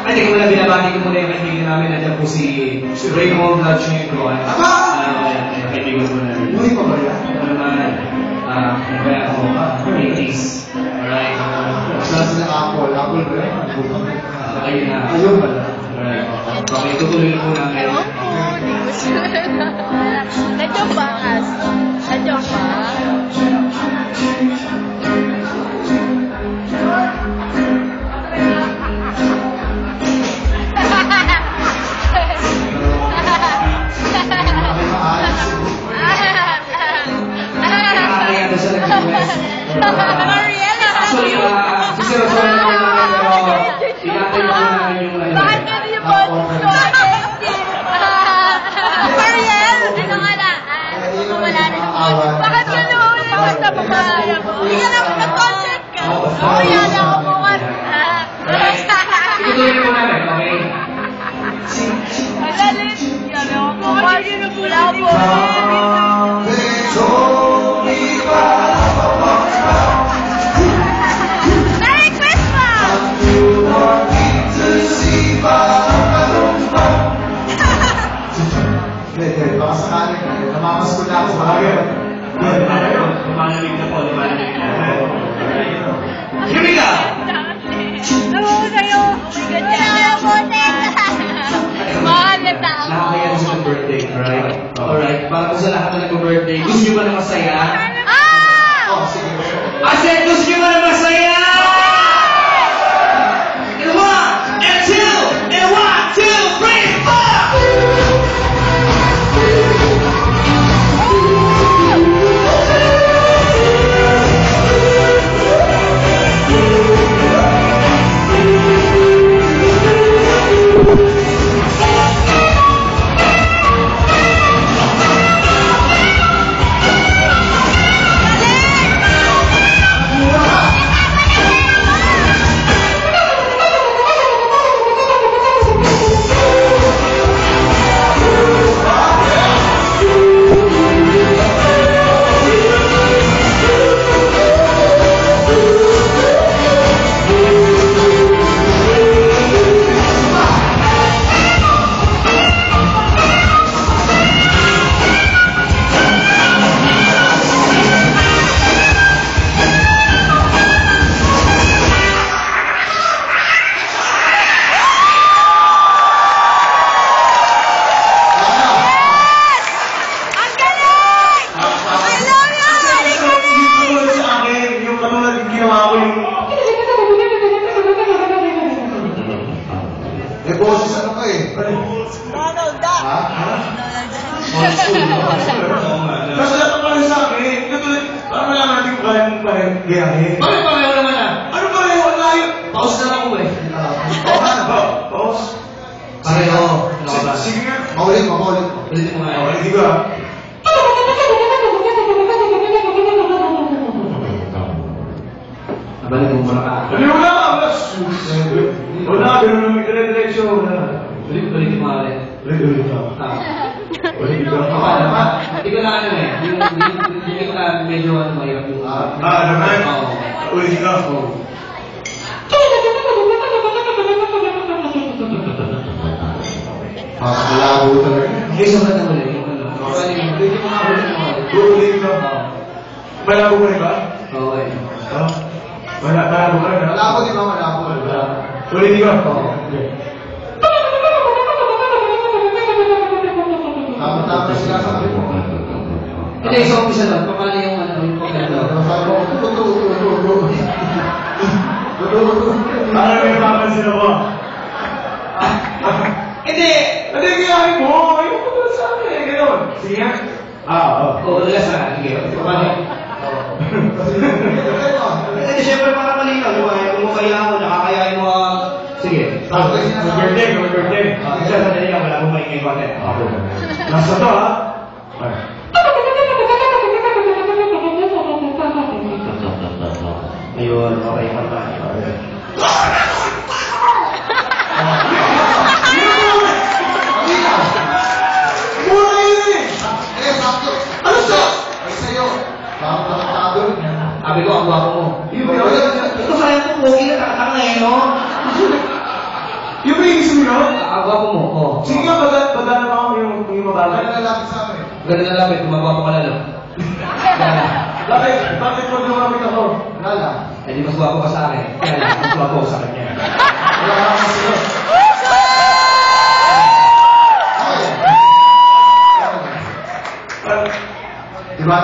Teka muna, binabati ko muna yung kaibigan namin. Nandiyan po si Raymond Lachenko. Kaibigan ko na rin. Uy, pa ba yan? Ano naman? Kaya ako, 80s. Alright. Klase ng Apple. Apple ba yan? Ayun na. Ayun pala. Alright. Okay, tutuloy na po namin. Nandiyan ba, As? Nandiyan ba? Actually, sisirasan na namin, pero tinatay mo namin yung ano. Bakit ka niyo po? Mariel! Ano nga na? Wala na. Bakit ka naman sa pamahaya mo? Hindi ka naman nag-content ka. Kaya na ako bukas. Itutuloy po namin, okay? Magalit. Yan ako bukas. They told me Merry Christmas! you want me to see Hindi, baka sakaling namamas ko na ako sa bagay. Lumalamig na po, lumalamig na. Here we go! Oo, sa'yo. Ganda mo, mahal na tao. Nakakaya sa birthday, right? Alright, para po sa lahat na nag-birthday, gusto nyo ba na masaya? Ah! Oh, sige. I said, gusto nyo ba na masaya? And 1, and 2, and 1, 2, 3, 4! Ang galing! I love you! Eh, boses ano ka eh? Donald Duck! Ha? Old school, no? Kasi dapat pala sa akin, katulad, parang wala natin kung kaya mong gayahin. Bakit pareho naman na? Ano ba yun? Wala yun. Pause na lang ako eh. Oo nga, ba? Pause. Pareho. Ano ka ba? Sige nga. Maulit mo. Ulitin mo nga. Oo, hindi ba? Nabalik mo muna ka. Ano wala ka? Wala, ganun naman dire-diretso. Wala. Ulitin mo nga ulit. Ulit ka. Ah. Ulit ka. Paano ba? Hindi ko na ano eh. Hindi ko na medyo ano mahirap yung... Naman? Oo. Ulit ka. Oo. Malabo talaga. Hindi sa ba't na ulit yung ano? Paano yung... Ulitin mo nga ulit mo ulit. Ulit ka. Oo. Malabo ka rin ba? Oo eh. Ha? Malabo ka rin, ha? Malabo di ba? Malabo. Ulit ka. Oo. Tama sila sabi mo. Hindi, sa umpisa lang. Paano yung ano? Yung pagkano? Sabi mo, tutu. Parang may napapansin ako. Hindi! Ano yung gayahin mo? Ayaw ko ba sa akin? Ganon. Sige nga. Oo. Oo, last na. Sige. Paano yung... Hindi, siyempre para malinaw. Di ba? Kung mo kailangan mo, nakakayain mo ang... Sige. Mag-birthday. Isa sa dali lang, wala mo maingay konti. Nasa to, ha? Ayun, okay, kanta. Mura yun eh! Eh, sakto. Ano to? Ay, sa'yo. Baka makakado rin yan. Sabi ko, ang gwapo mo. Ito sayang ko, pogi na takataka na eh, no? Yung may isip mo, no? Ang gwapo mo, oh. Sige nga, baga naman ako yung mabagal. Ano lalapit sa amin? Ganun na lapit, gumagwapo ka lalo. Bakit mo lumapit ako? Wala lang. Eh di mas gwapo ka sa akin. Kaya lang, mas gwapo ko sa kanya. Wala lang ako sa'yo. Okay. Diba?